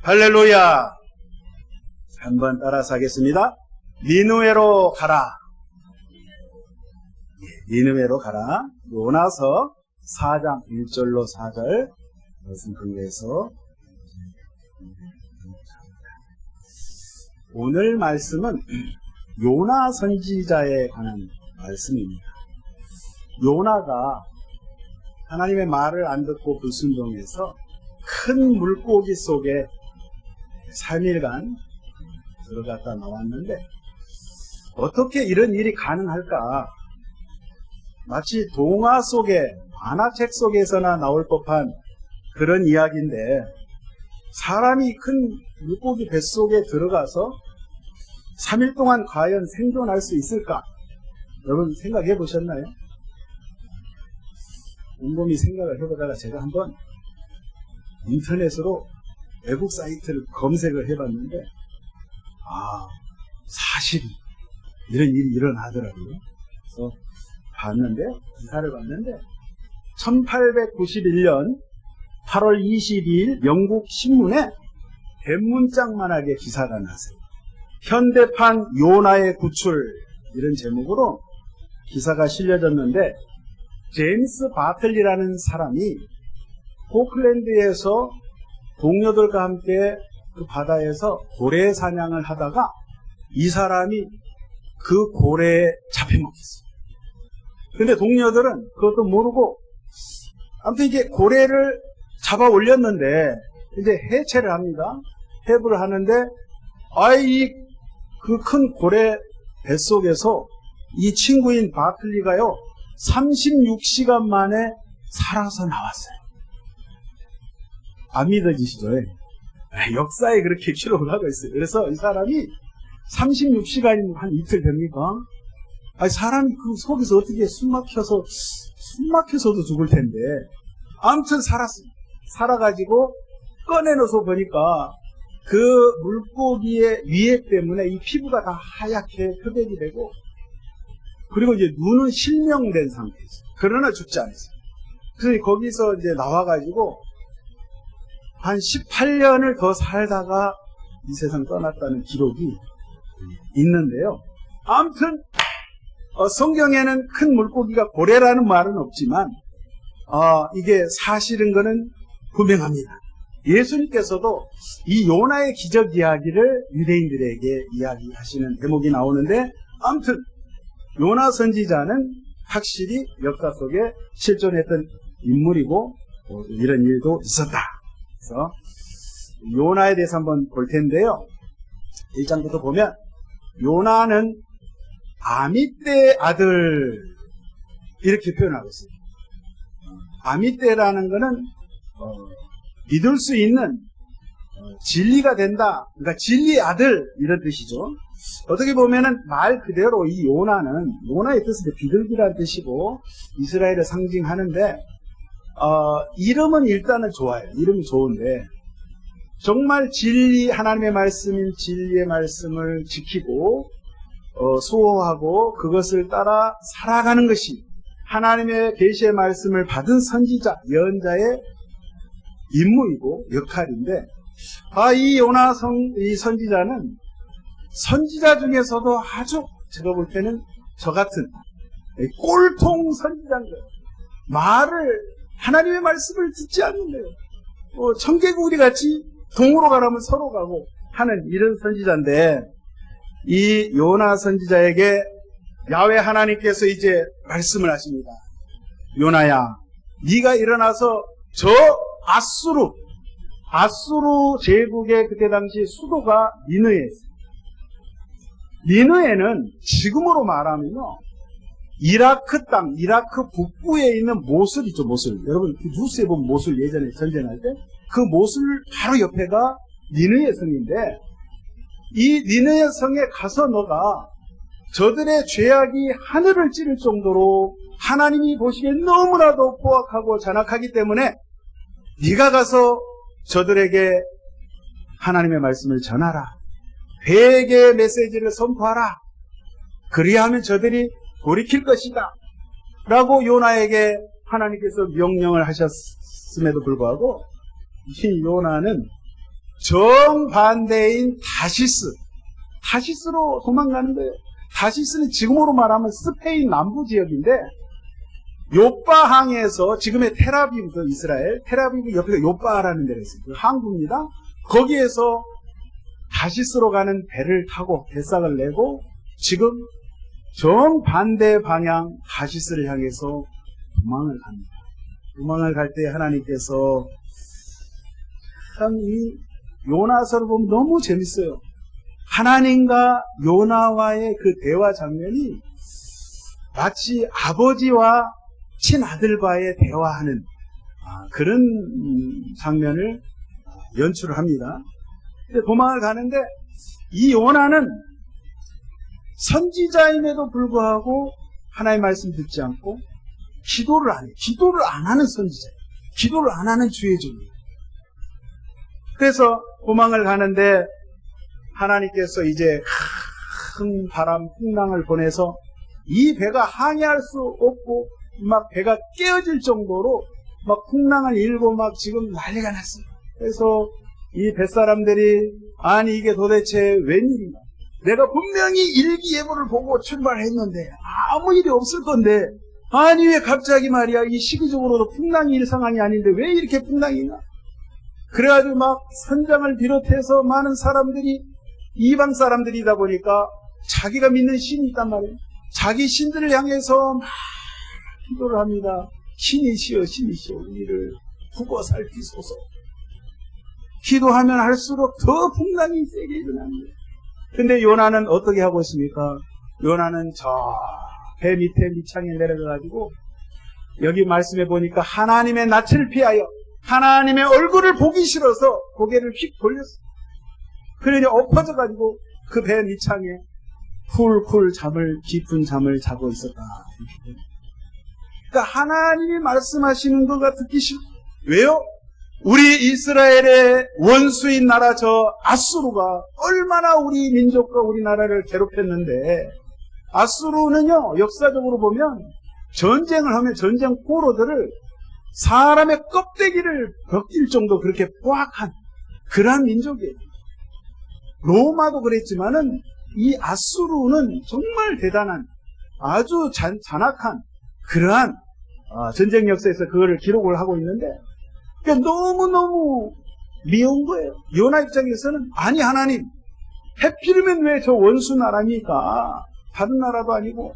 할렐루야. 한번 따라서 하겠습니다. 니느웨로 가라. 니느웨로 가라. 요나서 4장 1절로 4절 말씀 근거해서 오늘 말씀은 요나 선지자에 관한 말씀입니다. 요나가 하나님의 말을 안 듣고 불순종해서 큰 물고기 속에 3일간 들어갔다 나왔는데 어떻게 이런 일이 가능할까? 마치 동화 속에, 만화책 속에서나 나올 법한 그런 이야기인데 사람이 큰 물고기 뱃속에 들어가서 3일 동안 과연 생존할 수 있을까? 여러분 생각해 보셨나요? 곰곰이 생각을 해보다가 제가 한번 인터넷으로 외국 사이트를 검색을 해봤는데 사실 이런 일이 일어나더라고요. 그래서 기사를 봤는데 1891년 8월 22일 영국 신문에 대문짝만하게 기사가 났어요. 현대판 요나의 구출, 이런 제목으로 기사가 실려졌는데 제임스 바틀리라는 사람이 포클랜드에서 동료들과 함께 그 바다에서 고래 사냥을 하다가 이 사람이 그 고래에 잡혀먹혔어요. 근데 동료들은 그것도 모르고 아무튼 이게 고래를 잡아 올렸는데 이제 해체를 합니다. 해부를 하는데 그 큰 고래 뱃속에서 이 친구인 바틀리가요 36시간 만에 살아서 나왔어요. 안 믿어지시죠? 역사에 그렇게 기록을 하고 있어요. 그래서 이 사람이 36시간이면 한 이틀 됩니까? 사람이 그 속에서 어떻게 숨막혀서도 죽을 텐데. 아무튼 살았습니다. 살아가지고 꺼내놓아서 보니까 그 물고기의 위액 때문에 이 피부가 다 하얗게 표백이 되고, 그리고 이제 눈은 실명된 상태였어요. 그러나 죽지 않았어요. 그래서 거기서 이제 나와가지고 한 18년을 더 살다가 이 세상 떠났다는 기록이 있는데요. 아무튼 성경에는 큰 물고기가 고래라는 말은 없지만 이게 사실인 거는 분명합니다. 예수님께서도 이 요나의 기적 이야기를 유대인들에게 이야기하시는 대목이 나오는데, 아무튼 요나 선지자는 확실히 역사 속에 실존했던 인물이고 이런 일도 있었다. 그래서 요나에 대해서 한번 볼 텐데요. 1장부터 보면 요나는 아미떼의 아들, 이렇게 표현하고 있어요. 아미떼라는 것은 믿을 수 있는 진리가 된다. 그러니까 진리의 아들, 이런 뜻이죠. 어떻게 보면은 말 그대로 이 요나는, 요나의 뜻은 비둘기라는 뜻이고 이스라엘을 상징하는데 이름은 일단은 좋아요. 이름이 좋은데 정말 진리, 하나님의 말씀인 진리의 말씀을 지키고 수호하고 그것을 따라 살아가는 것이 하나님의 계시의 말씀을 받은 선지자, 예언자의 임무이고 역할인데, 이 요나 이 선지자는 선지자 중에서도 아주 제가 볼 때는 저 같은 꼴통 선지자인 거예요. 하나님의 말씀을 듣지 않는데요. 청개구리 같이 동으로 가라면 서로 가고 하는 이런 선지자인데, 이 요나 선지자에게 야훼 하나님께서 이제 말씀을 하십니다. 요나야, 네가 일어나서 저 아수르 제국의 그때 당시 수도가 니느웨였어요. 니느웨는 지금으로 말하면요, 이라크 땅, 이라크 북부에 있는 모술이죠, 모술. 여러분, 뉴스에 보면 모술 예전에 전쟁할 때, 그 모술 바로 옆에가 니느웨 성인데, 이 니느웨 성에 가서 너가 저들의 죄악이 하늘을 찌를 정도로 하나님이 보시기에 너무나도 포악하고 잔악하기 때문에 네가 가서 저들에게 하나님의 말씀을 전하라. 회개의 메시지를 선포하라. 그리하면 저들이 돌이킬 것이다. 라고 요나에게 하나님께서 명령을 하셨음에도 불구하고 이 요나는 정반대인 다시스로 도망가는 거예요. 다시스는 지금으로 말하면 스페인 남부 지역인데, 요빠항에서 지금의 텔아비브, 이스라엘 텔아비브 옆에 요빠라는 데가 있어요. 그 항구입니다. 거기에서 다시스로 가는 배를 타고 배싹을 내고 지금 정반대 방향 다시스를 향해서 도망을 갑니다. 도망을 갈 때 하나님께서 참 이 요나서를 보면 너무 재밌어요. 하나님과 요나와의 그 대화 장면이 마치 아버지와 친아들과의 대화하는 그런 장면을 연출을 합니다. 근데 도망을 가는데 이 요나는 선지자임에도 불구하고 하나님의 말씀 듣지 않고 기도를 안 해요. 기도를 안 하는 선지자예요. 기도를 안 하는 주의종이에요. 그래서 도망을 가는데 하나님께서 이제 큰 바람, 풍랑을 보내서 이 배가 항해할 수 없고 막 배가 깨어질 정도로 막 풍랑을 일고 막 지금 난리가 났어요. 그래서 이 뱃사람들이 아니 이게 도대체 웬일인가? 내가 분명히 일기예보를 보고 출발했는데 아무 일이 없을 건데 아니 왜 갑자기 말이야 이 시기적으로도 풍랑이 일 상황이 아닌데 왜 이렇게 풍랑이 나? 그래가지고 막 선장을 비롯해서 많은 사람들이 이방 사람들이다 보니까 자기가 믿는 신이 있단 말이에요. 자기 신들을 향해서 막 기도를 합니다. 신이시여 신이시여 우리를 구워 살피소서. 기도하면 할수록 더 풍랑이 세게 일어납니다. 근데 요나는 어떻게 하고 있습니까? 요나는 저 배 밑에 밑창에 내려가가지고 여기 말씀해 보니까 하나님의 낯을 피하여 하나님의 얼굴을 보기 싫어서 고개를 휙 돌렸어요. 그러니 엎어져가지고 그 배 밑창에 쿨쿨 깊은 잠을 자고 있었다. 그러니까 하나님이 말씀하시는 것가 듣기 싫어. 왜요? 우리 이스라엘의 원수인 나라 저 아수르가 얼마나 우리 민족과 우리나라를 괴롭혔는데 아수르는요 역사적으로 보면 전쟁을 하면 전쟁 포로들을 사람의 껍데기를 벗길 정도 그렇게 포악한 그러한 민족이에요. 로마도 그랬지만은 이 아수르는 정말 대단한 아주 잔악한 그러한 전쟁 역사에서 그거를 기록을 하고 있는데 그러니까 너무너무 미운 거예요. 요나 입장에서는 아니 하나님 해필이면 왜 저 원수 나라니까 다른 나라도 아니고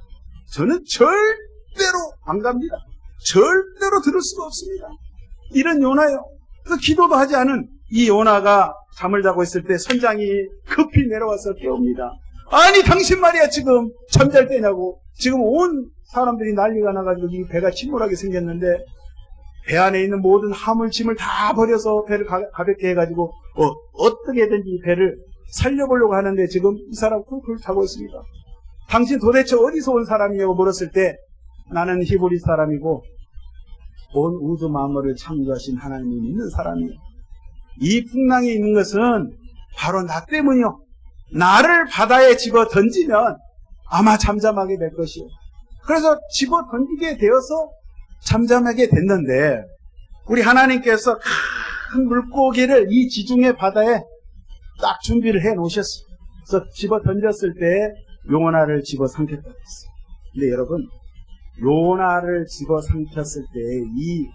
저는 절대로 안 갑니다. 절대로 들을 수가 없습니다. 이런 요나요. 그 기도도 하지 않은 이 요나가 잠을 자고 있을 때 선장이 급히 내려와서 깨웁니다. 아니 당신 말이야 지금 잠잘 때냐고. 지금 온 사람들이 난리가 나가지고 이 배가 침몰하게 생겼는데 배 안에 있는 모든 화물짐을 다 버려서 배를 가볍게 해가지고 어떻게든지 배를 살려보려고 하는데 지금 이 사람 쿨쿨 자고 있습니다. 당신 도대체 어디서 온 사람이냐고 물었을 때 나는 히브리 사람이고 온 우주 만물을 창조하신 하나님이 믿는 사람이에요. 이 풍랑이 있는 것은 바로 나 때문이요. 나를 바다에 집어 던지면 아마 잠잠하게 될 것이요. 그래서 집어 던지게 되어서 잠잠하게 됐는데 우리 하나님께서 큰 물고기를 이 지중해 바다에 딱 준비를 해 놓으셨어요. 그래서 집어 던졌을 때 요나를 집어 삼켰다고 했어요. 근데 여러분 요나를 집어 삼켰을 때 이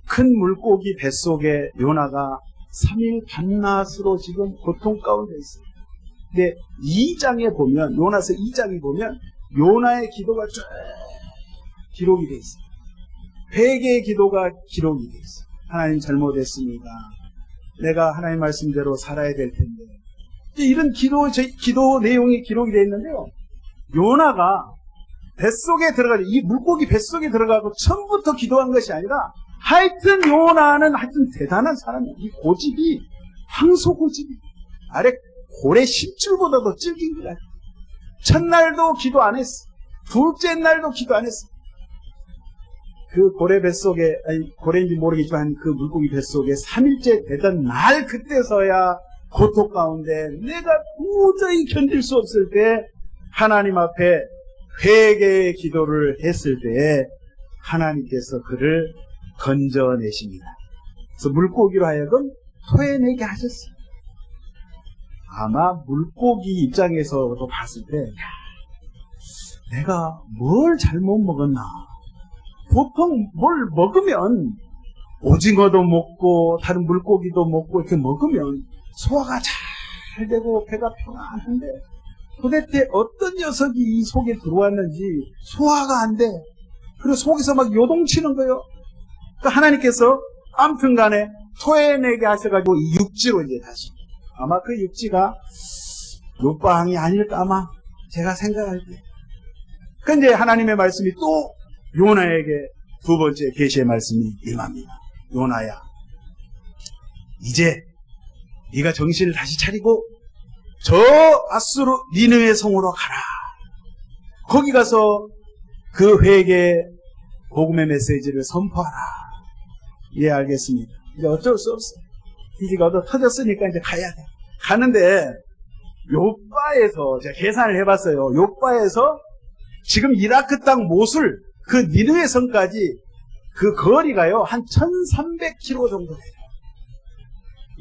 큰 물고기 뱃속에 요나가 3일 밤낮으로 지금 고통 가운데 있어요. 근데 2장에 보면 요나서 2장에 보면 요나의 기도가 쭉 기록이 되어 있어요. 회개의 기도가 기록이 되어 있어요. 하나님 잘못했습니다. 내가 하나님 말씀대로 살아야 될 텐데. 이런 기도 내용이 기록이 되어 있는데요. 요나가 뱃속에 들어가서 이 물고기 뱃속에 들어가고 처음부터 기도한 것이 아니라 하여튼 요나는 하여튼 대단한 사람이에요. 이 고집이 황소 고집이 아래 고래 10줄보다도 질긴 거야. 첫날도 기도 안 했어. 둘째 날도 기도 안 했어. 그 고래 뱃속에 아니 고래인지 모르겠지만 그 물고기 뱃속에 3일째 되던 날 그때서야 고통 가운데 내가 도저히 견딜 수 없을 때 하나님 앞에 회개의 기도를 했을 때 하나님께서 그를 건져내십니다. 그래서 물고기로 하여금 토해내게 하셨어요. 아마 물고기 입장에서도 봤을 때, 야, 내가 뭘 잘못 먹었나. 보통 뭘 먹으면 오징어도 먹고 다른 물고기도 먹고 이렇게 먹으면 소화가 잘 되고 배가 편안한데 도대체 어떤 녀석이 이 속에 들어왔는지 소화가 안 돼. 그리고 속에서 막 요동치는 거예요. 그러니까 하나님께서 아무튼 간에 토해내게 하셔가지고 이 육지로 이제 다시. 아마 그 육지가 요방이 아닐까 아마 제가 생각할 때. 근데 하나님의 말씀이 또 요나에게 두 번째 계시의 말씀이 임합니다. 요나야, 이제 네가 정신을 다시 차리고 저 아수르 니느웨 성으로 가라. 거기 가서 그 회개 복음의 메시지를 선포하라. 예, 알겠습니다. 이제 어쩔 수 없어. 기지가 얻어 터졌으니까 이제 가야 돼. 가는데 요바에서 제가 계산을 해봤어요. 요바에서 지금 이라크 땅 모술 그 니느웨 성까지 그 거리가요 한 1300km 정도 돼요.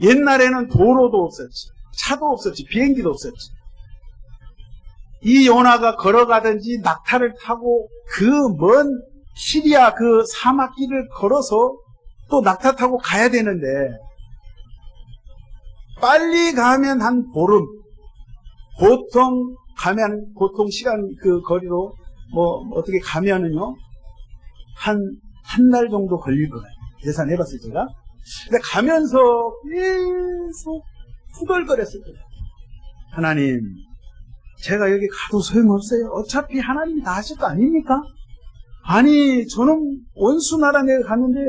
옛날에는 도로도 없었지, 차도 없었지, 비행기도 없었지. 이 요나가 걸어가든지 낙타를 타고 그 먼 시리아 그 사막길을 걸어서 또 낙타 타고 가야 되는데 빨리 가면 한 보름, 보통 가면 보통 시간 그 거리로 뭐 어떻게 가면은요 한 달 정도 걸릴 거예요. 계산해봤어요 제가. 근데 가면서 계속 투덜거렸을 거예요. 하나님, 제가 여기 가도 소용없어요. 어차피 하나님이 다 하실 거 아닙니까? 아니, 저는 원수 나라 내가 갔는데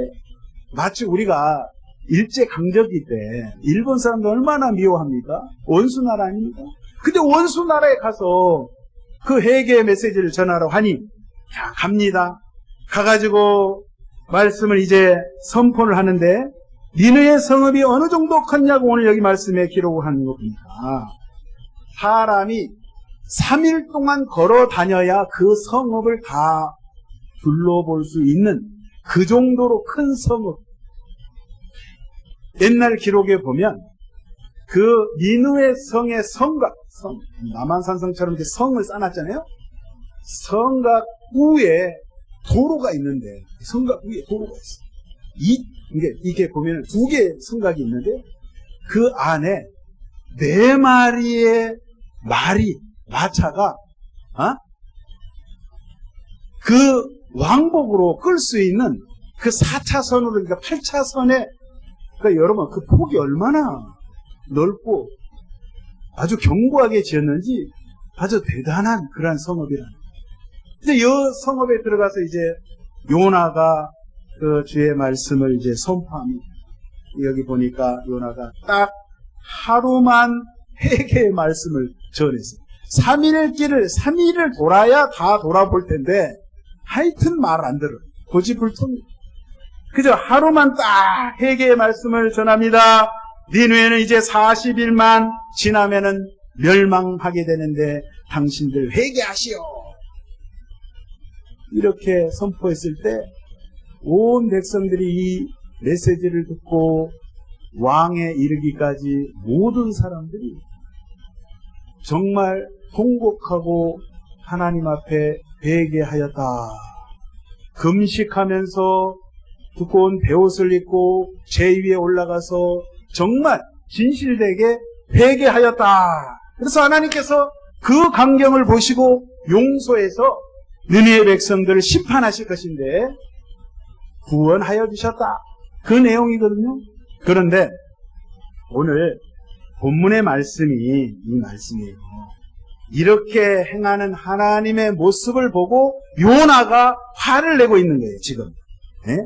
마치 우리가 일제강점기 때 일본 사람들 얼마나 미워합니까? 원수 나라 아닙니까? 근데 원수 나라에 가서 그 회개의 메시지를 전하러 하니, 자, 갑니다. 가가지고 말씀을 이제 선포를 하는데, 니느웨 성읍이 어느 정도 컸냐고 오늘 여기 말씀에 기록을 하는 거 보니까, 사람이 3일 동안 걸어 다녀야 그 성읍을 다 둘러볼 수 있는 그 정도로 큰 성읍. 옛날 기록에 보면 그 니느웨 성의 성곽, 남한산성처럼 이렇게 성을 쌓아놨잖아요. 성곽 위에 도로가 있는데, 성곽 위에 도로가 있어. 이게 보면 두 개의 성곽이 있는데, 그 안에 4마리의 마차가, 그 왕복으로 끌 수 있는 그 4차선으로, 그러니까 8차선에, 그러니까 여러분, 그 폭이 얼마나 넓고 아주 견고하게 지었는지 아주 대단한 그런 성읍이라는. 이제 이 성읍에 들어가서 이제 요나가 그 주의 말씀을 이제 선포합니다. 여기 보니까 요나가 딱 하루만 회개의 말씀을 전했어요. 3일 길을 3일을 돌아야 다 돌아볼 텐데 하여튼 말 안 들어요. 고집불통. 그저 하루만 딱 회개의 말씀을 전합니다. 니느웨는 이제 40일만 지나면은 멸망하게 되는데 당신들 회개하시오. 이렇게 선포했을 때 온 백성들이 이 메시지를 듣고 왕에 이르기까지 모든 사람들이 정말 통곡하고 하나님 앞에 회개하였다. 금식하면서 두꺼운 베옷을 입고 제위에 올라가서 정말 진실되게 회개하였다. 그래서 하나님께서 그 광경을 보시고 용서해서 느헤미야 백성들을 심판하실 것인데 구원하여 주셨다. 그 내용이거든요. 그런데 오늘 본문의 말씀이 이 말씀이에요. 이렇게 행하는 하나님의 모습을 보고 요나가 화를 내고 있는 거예요. 지금. 네?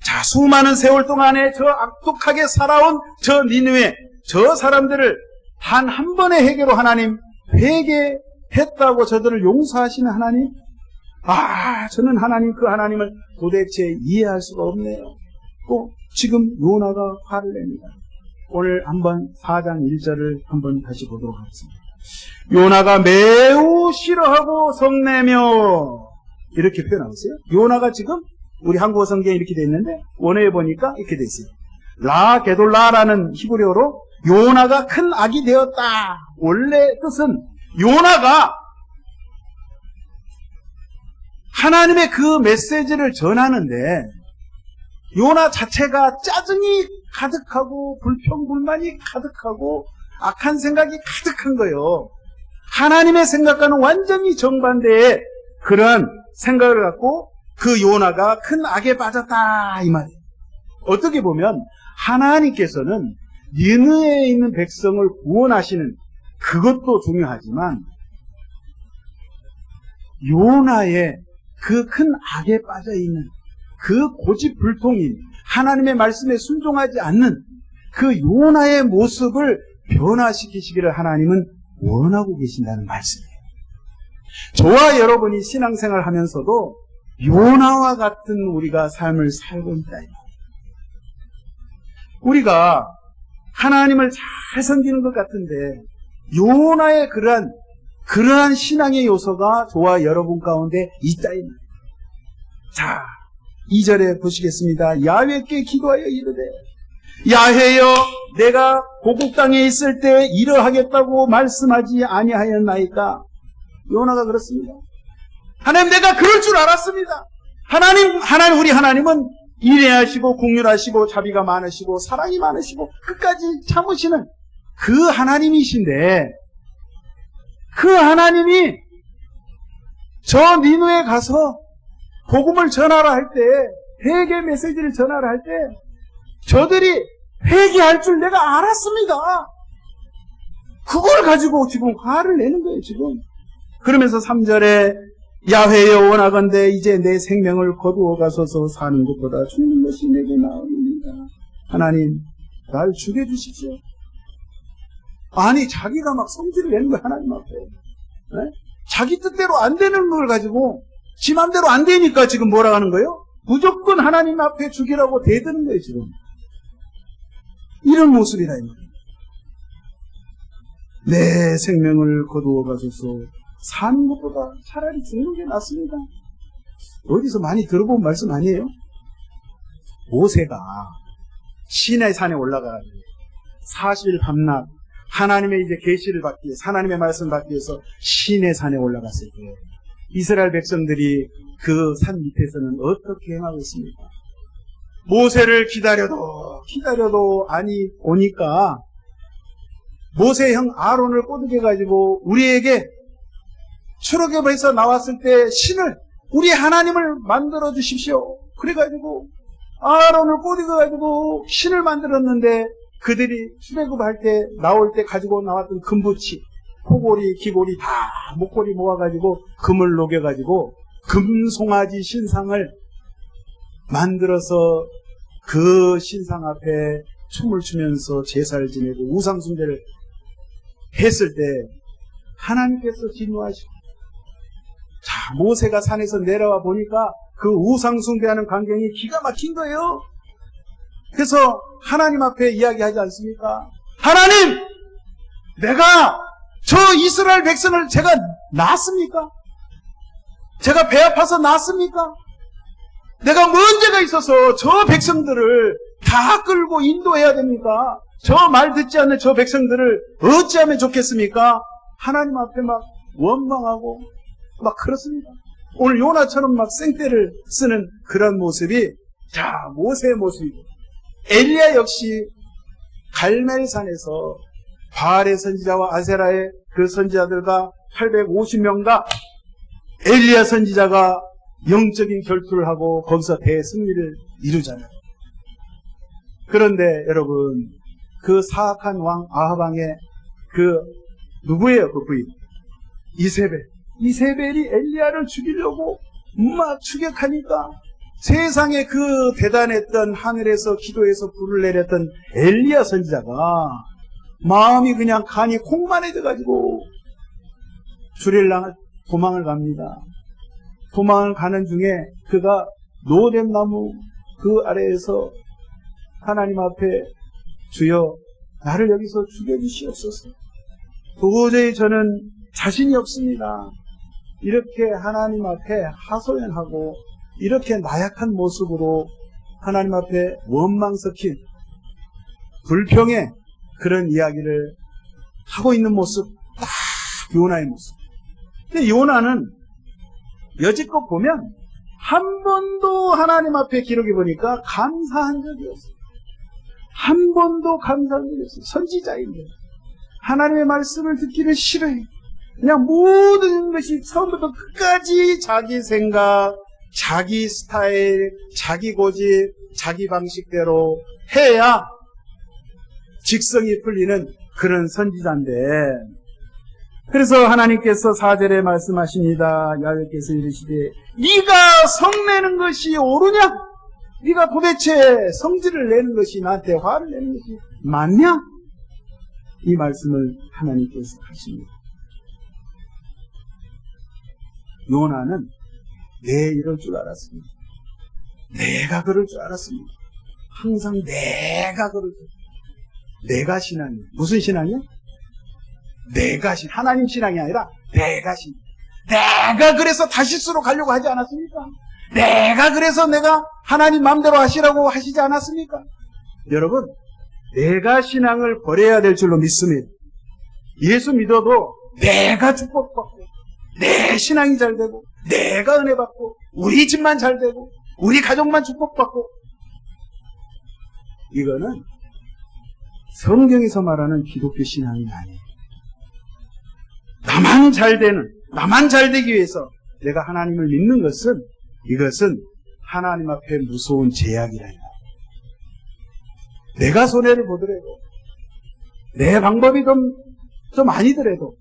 자, 수많은 세월 동안에 저 악독하게 살아온 저 니느웨, 저 사람들을 단 한 번의 회개로 하나님 회개했다고 저들을 용서하시는 하나님? 저는 하나님, 그 하나님을 도대체 이해할 수가 없네요. 또 지금 요나가 화를 냅니다. 오늘 한번 4장 1절을 한번 다시 보도록 하겠습니다. 요나가 매우 싫어하고 성내며, 이렇게 표현하고 있어요. 요나가 지금 우리 한국어 성경에 이렇게 되어 있는데 원어에 보니까 이렇게 되어 있어요. 라 게돌라라는 히브리어로 요나가 큰 악이 되었다. 원래 뜻은 요나가 하나님의 그 메시지를 전하는데 요나 자체가 짜증이 가득하고 불평불만이 가득하고 악한 생각이 가득한 거예요. 하나님의 생각과는 완전히 정반대의 그런 생각을 갖고 그 요나가 큰 악에 빠졌다 이 말이에요. 어떻게 보면 하나님께서는 니느웨에 있는 백성을 구원하시는 그것도 중요하지만 요나의 그 큰 악에 빠져있는 그 고집불통인 하나님의 말씀에 순종하지 않는 그 요나의 모습을 변화시키시기를 하나님은 원하고 계신다는 말씀이에요. 저와 여러분이 신앙생활 하면서도 요나와 같은 우리가 삶을 살고 있다. 우리가 하나님을 잘 섬기는 것 같은데 요나의 그러한 신앙의 요소가 저와 여러분 가운데 있다. 자, 2절에 보시겠습니다. 야훼께 기도하여 이르되 야훼여 내가 고국 땅에 있을 때 이러하겠다고 말씀하지 아니하였나이까. 요나가 그렇습니다. 하나님, 내가 그럴 줄 알았습니다. 하나님, 우리 하나님은 인애하시고 긍휼하시고 자비가 많으시고 사랑이 많으시고 끝까지 참으시는 그 하나님이신데 그 하나님이 저 니느웨에 가서 복음을 전하라 할 때, 회개 메시지를 전하라 할 때 저들이 회개할 줄 내가 알았습니다. 그걸 가지고 지금 화를 내는 거예요, 지금. 그러면서 3절에 야훼여 원하건대 이제 내 생명을 거두어 가소서. 사는 것보다 죽는 것이 내게 나옵니다. 하나님, 날 죽여주십시오. 아니, 자기가 막 성질을 내는 거야, 하나님 앞에. 네? 자기 뜻대로 안 되는 걸 가지고 지 맘대로 안 되니까 지금 뭐라 하는 거예요? 무조건 하나님 앞에 죽이라고 대드는 거예요, 지금. 이런 모습이라 이 말이에요. 내 생명을 거두어 가소서. 사는 것보다 차라리 죽는 게 낫습니다. 어디서 많이 들어본 말씀 아니에요? 모세가 시내 산에 올라가 40일 밤낮 하나님의 이제 계시를 받기 위해서, 하나님의 말씀을 받기 위해서 시내 산에 올라갔을 때 이스라엘 백성들이 그 산 밑에서는 어떻게 행하고 있습니까? 모세를 기다려도 아니 오니까 모세 형 아론을 꼬드겨 가지고 우리에게 출애굽에서 나왔을 때 신을, 우리 하나님을 만들어 주십시오. 그래가지고 아론을 꼬드겨 가지고 신을 만들었는데 그들이 출애굽할 때 나올 때 가지고 나왔던 금부치, 코골이, 귀골이 다 목걸이 모아가지고 금을 녹여가지고 금송아지 신상을 만들어서 그 신상 앞에 춤을 추면서 제사를 지내고 우상숭배를 했을 때 하나님께서 진노하시고, 자, 모세가 산에서 내려와 보니까 그 우상숭배하는 광경이 기가 막힌 거예요. 그래서 하나님 앞에 이야기하지 않습니까? 하나님! 내가 저 이스라엘 백성을 제가 낳았습니까? 제가 배 아파서 낳았습니까? 내가 문제가 있어서 저 백성들을 다 끌고 인도해야 됩니까? 저 말 듣지 않는 저 백성들을 어찌하면 좋겠습니까? 하나님 앞에 막 원망하고 막 그렇습니다. 오늘 요나처럼 막 생떼를 쓰는 그런 모습이, 자, 모세의 모습이고, 엘리야 역시 갈멜산에서 바알의 선지자와 아세라의 그 선지자들과 850명과 엘리야 선지자가 영적인 결투를 하고 거기서 대승리를 이루잖아요. 그런데 여러분, 그 사악한 왕 아합왕의 그 누구예요? 그 부인 이세벨이 엘리야를 죽이려고 막 추격하니까 세상에 그 대단했던 하늘에서 기도해서 불을 내렸던 엘리야 선지자가 마음이 그냥 간이 콩만해져가지고 주렐랑을 도망을 갑니다. 도망을 가는 중에 그가 노뎀나무 그 아래에서 하나님 앞에 주여 나를 여기서 죽여주시옵소서. 도저히 저는 자신이 없습니다. 이렇게 하나님 앞에 하소연하고 이렇게 나약한 모습으로 하나님 앞에 원망 섞인 불평의 그런 이야기를 하고 있는 모습, 딱 요나의 모습. 근데 요나는 여지껏 보면 한 번도 하나님 앞에 기록해 보니까 감사한 적이 없어요. 한 번도 감사한 적이 없어요. 선지자인데 하나님의 말씀을 듣기를 싫어해요. 그냥 모든 것이 처음부터 끝까지 자기 생각, 자기 스타일, 자기 고집, 자기 방식대로 해야 직성이 풀리는 그런 선지자인데, 그래서 하나님께서 4절에 말씀하십니다. 야훼께서 이르시되 네가 성내는 것이 옳으냐? 네가 도대체 성질을 내는 것이, 나한테 화를 내는 것이 맞냐? 이 말씀을 하나님께서 하십니다. 요나는 이럴 줄 알았습니다. 내가 그럴 줄 알았습니다. 항상 내가 그럴 줄. 내가 신앙이에요. 무슨 신앙이요? 내가 하나님 신앙이 아니라 내가 신앙. 내가 그래서 다시스로 가려고 하지 않았습니까? 내가 그래서 내가 하나님 마음대로 하시라고 하시지 않았습니까? 여러분, 내가 신앙을 버려야 될 줄로 믿습니다. 예수 믿어도 내가 축복받고, 내 신앙이 잘 되고, 내가 은혜 받고, 우리 집만 잘 되고, 우리 가족만 축복받고, 이거는 성경에서 말하는 기독교 신앙이 아니에요. 나만 잘 되는, 나만 잘 되기 위해서 내가 하나님을 믿는 것은, 이것은 하나님 앞에 무서운 제약이라. 내가 손해를 보더라도, 내 방법이 좀 아니더라도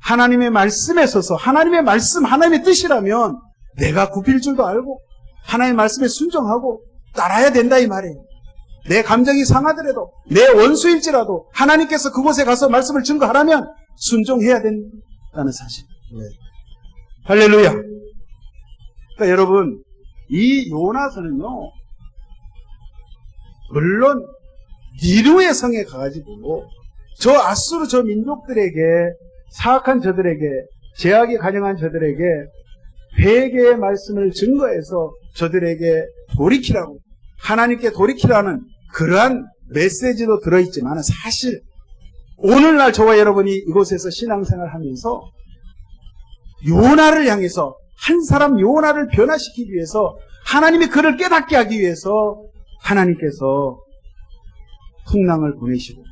하나님의 말씀에 서서, 하나님의 말씀, 하나님의 뜻이라면 내가 굽힐 줄도 알고 하나님의 말씀에 순종하고 따라야 된다 이 말이에요. 내 감정이 상하더라도, 내 원수일지라도 하나님께서 그곳에 가서 말씀을 증거하라면 순종해야 된다는 사실. 네. 할렐루야. 그러니까 여러분, 이 요나서는요, 물론 니누의 성에 가가지고 저 아수르 저 민족들에게, 사악한 저들에게, 제약이 가정한 저들에게 회개의 말씀을 증거해서 저들에게 돌이키라고, 하나님께 돌이키라는 그러한 메시지도 들어있지만, 사실 오늘날 저와 여러분이 이곳에서 신앙생활을 하면서 요나를 향해서, 한 사람 요나를 변화시키기 위해서, 하나님이 그를 깨닫게 하기 위해서 하나님께서 풍랑을 보내시고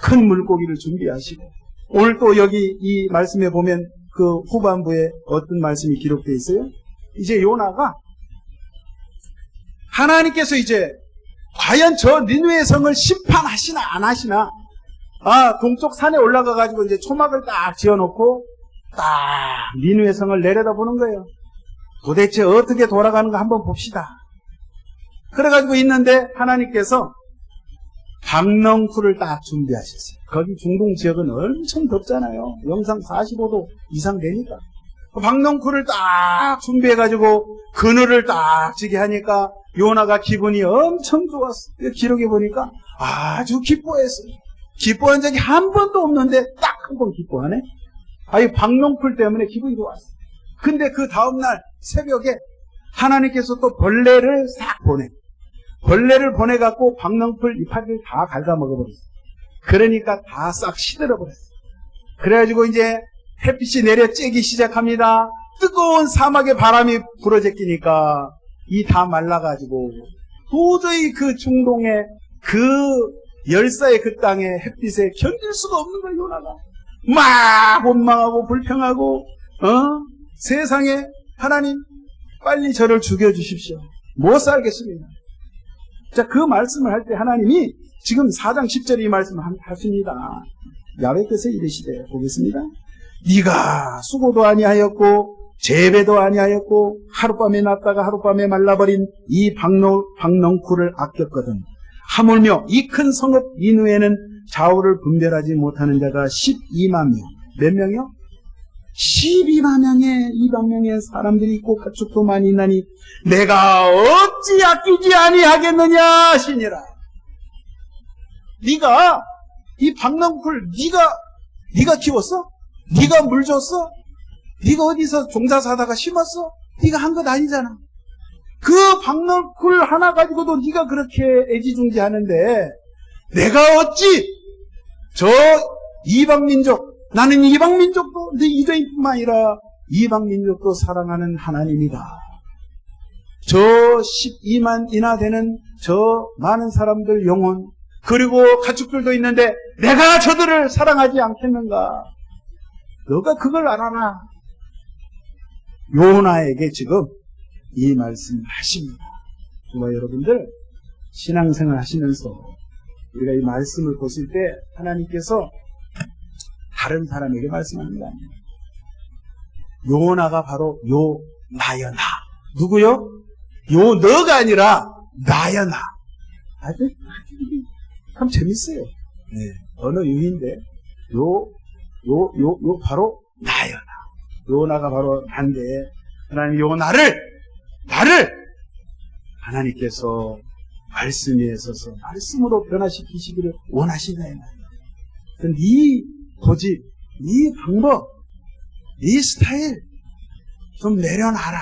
큰 물고기를 준비하시고, 오늘 또 여기 이 말씀에 보면 그 후반부에 어떤 말씀이 기록되어 있어요? 이제 요나가 하나님께서 이제 과연 저 니누의 성을 심판하시나 안 하시나, 동쪽 산에 올라가 가지고 이제 초막을 딱 지어놓고 딱 니누의 성을 내려다보는 거예요. 도대체 어떻게 돌아가는가 한번 봅시다. 그래가지고 있는데 하나님께서 박넝쿨을 딱 준비하셨어요. 거기 중동 지역은 엄청 덥잖아요. 영상 45도 이상 되니까. 박넝쿨을 딱 준비해가지고 그늘을 딱 지게 하니까 요나가 기분이 엄청 좋았어요. 기록해 보니까 아주 기뻐했어요. 기뻐한 적이 한 번도 없는데 딱 한 번 기뻐하네. 이 박넝쿨 때문에 기분이 좋았어요. 근데 그 다음날 새벽에 하나님께서 또 벌레를 싹 보내. 벌레를 보내갖고 박넝쿨 이파리를 다 갉아먹어버렸어요. 그러니까 다 싹 시들어버렸어요. 그래가지고 이제 햇빛이 내려 쬐기 시작합니다. 뜨거운 사막의 바람이 불어제끼니까 이 다 말라가지고 도저히 그 중동의 그 열사의 그 땅에 햇빛에 견딜 수가 없는 거예요. 요나가 막 원망하고 불평하고, 세상에 하나님 빨리 저를 죽여주십시오. 못 살겠습니다. 자, 그 말씀을 할 때 하나님이 지금 4장 10절에 이 말씀을 하십니다. 야훼께서 이르시되, 보겠습니다. 네가 수고도 아니하였고 재배도 아니하였고 하룻밤에 났다가 하룻밤에 말라버린 이 박넝쿨을 아꼈거든. 하물며 이 큰 성읍 니누에는 좌우를 분별하지 못하는 자가 12만 명. 몇 명이요? 12만 명의 이방명의 사람들이 있고 가축도 많이 있나니 내가 어찌 아끼지 아니하겠느냐 하시니라. 네가 이 박넝쿨 네가 키웠어? 네가 물 줬어? 네가 어디서 종자사다가 심었어? 네가 한 것 아니잖아. 그 박넝쿨 하나 가지고도 네가 그렇게 애지중지하는데 내가 어찌 저 이방민족, 나는 이방민족도 내 유대인뿐만 아니라 이방민족도 사랑하는 하나님이다. 저 12만이나 되는 저 많은 사람들 영혼, 그리고 가축들도 있는데 내가 저들을 사랑하지 않겠는가? 너가 그걸 알아라. 요나에게 지금 이 말씀을 하십니다. 정말 여러분들 신앙생활 하시면서 우리가 이 말씀을 보실 때 하나님께서 다른 사람에게 말씀하는 게 아니에요. 요나가 바로 요 나여 나. 누구요? 요 너가 아니라 나여 나. 아주 참 재밌어요. 네. 언어 유희인데 요 바로 나여 나. 요나가 바로 난데 하나님 요 나를 하나님께서 말씀 위에 서서 말씀으로 변화시키시기를 원하시나요? 네 고집, 네 방법, 네 스타일 좀 내려놔라.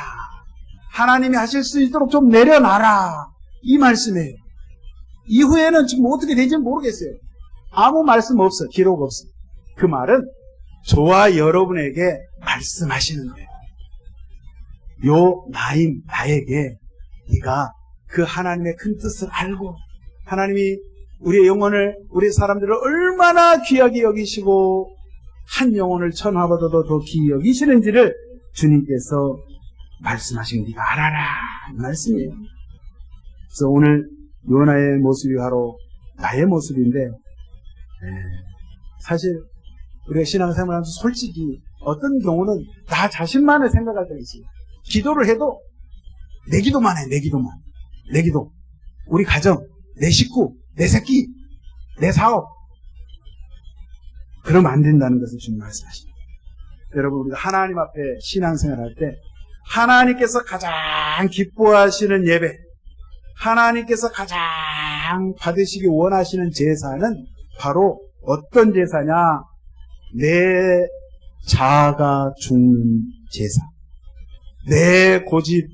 하나님이 하실 수 있도록 좀 내려놔라. 이 말씀이에요. 이후에는 지금 어떻게 될지는 모르겠어요. 아무 말씀 없어. 기록 없어. 그 말은 저와 여러분에게 말씀하시는 거예요. 요 나에게 네가 그 하나님의 큰 뜻을 알고 하나님이 우리의 영혼을, 우리 사람들을 얼마나 귀하게 여기시고 한 영혼을 천하보다도 더 귀히 여기시는지를 주님께서 말씀하신 네가 알아라. 이 말씀이에요. 그래서 오늘 요나의 모습이 바로 나의 모습인데 사실 우리가 신앙생활하면서 솔직히 어떤 경우는 나 자신만을 생각할 때가 있어요. 기도를 해도 내 기도만 해. 내 기도. 우리 가정, 내 식구, 내 새끼, 내 사업. 그러면 안 된다는 것을 주님 말씀하십니다. 여러분, 우리가 하나님 앞에 신앙생활할 때 하나님께서 가장 기뻐하시는 예배, 하나님께서 가장 받으시기 원하시는 제사는 바로 어떤 제사냐? 내 자아가 죽는 제사. 내 고집,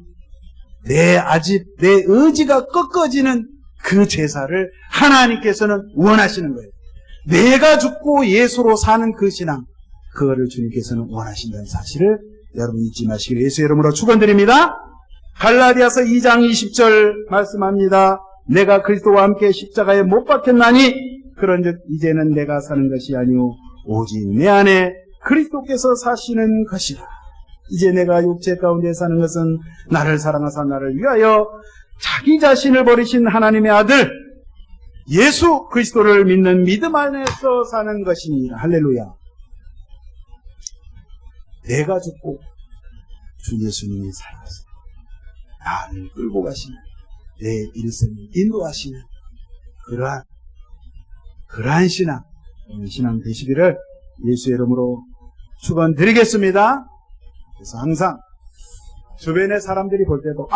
내 아집, 내 의지가 꺾어지는 그 제사를 하나님께서는 원하시는 거예요. 내가 죽고 예수로 사는 그 신앙, 그거를 주님께서는 원하신다는 사실을 여러분 잊지 마시기를 예수의 이름으로 축원드립니다. 갈라디아서 2장 20절 말씀합니다. 내가 그리스도와 함께 십자가에 못 박혔나니 그런즉 이제는 내가 사는 것이 아니오 오직 내 안에 그리스도께서 사시는 것이라. 이제 내가 육체 가운데 사는 것은 나를 사랑하사 나를 위하여 자기 자신을 버리신 하나님의 아들 예수 그리스도를 믿는 믿음 안에서 사는 것이니라. 할렐루야. 내가 죽고 주 예수님이 살아서 나를 끌고 가시는 내 일생을 인도하시는 그러한 신앙 되시기를 예수의 이름으로 축원드리겠습니다. 그래서 항상 주변의 사람들이 볼 때도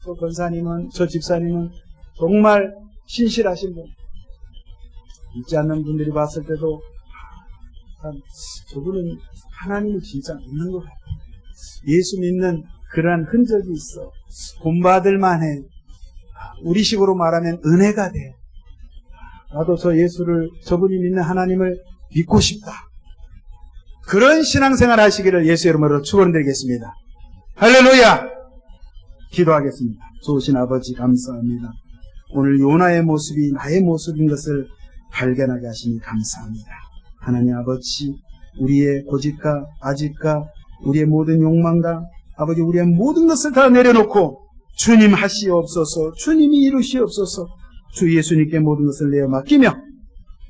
저 권사님은, 저 집사님은 정말 신실하신 분, 믿지 않는 분들이 봤을 때도 저분은 하나님이 진짜 있는 것 같아요. 예수 믿는 그러한 흔적이 있어. 본받을 만해. 우리식으로 말하면 은혜가 돼. 나도 저분이 믿는 하나님을 믿고 싶다. 그런 신앙생활 하시기를 예수의 이름으로 축원드리겠습니다. 할렐루야! 기도하겠습니다. 좋으신 아버지 감사합니다. 오늘 요나의 모습이 나의 모습인 것을 발견하게 하시니 감사합니다. 하나님 아버지, 우리의 고집과 아집과 우리의 모든 욕망과 아버지 우리의 모든 것을 다 내려놓고 주님 하시옵소서, 주님이 이루시옵소서, 주 예수님께 모든 것을 내어 맡기며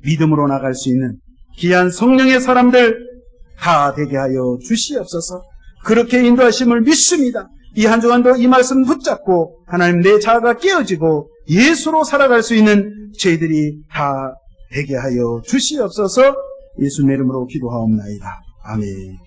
믿음으로 나갈 수 있는 귀한 성령의 사람들 다 되게 하여 주시옵소서. 그렇게 인도하심을 믿습니다. 이 한 주간도 이 말씀 붙잡고 하나님 내 자아가 깨어지고 예수로 살아갈 수 있는 저희들이 다 되게 하여 주시옵소서. 예수님의 이름으로 기도하옵나이다. 아멘.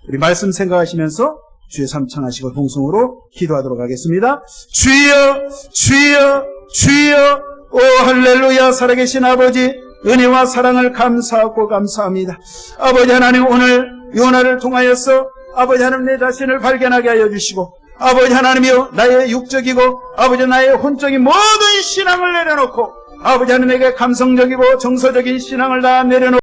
우리 말씀 생각하시면서 주의 삶 청하시고 동성으로 기도하도록 하겠습니다. 주여, 주여, 주여. 오 할렐루야. 살아계신 아버지, 은혜와 사랑을 감사하고 감사합니다. 아버지 하나님, 오늘 요나를 통하여서 아버지 하나님 내 자신을 발견하게 하여 주시고, 아버지 하나님이여 나의 육적이고 아버지 나의 혼적인 모든 신앙을 내려놓고 아버지 하나님에게 감성적이고 정서적인 신앙을 다 내려놓고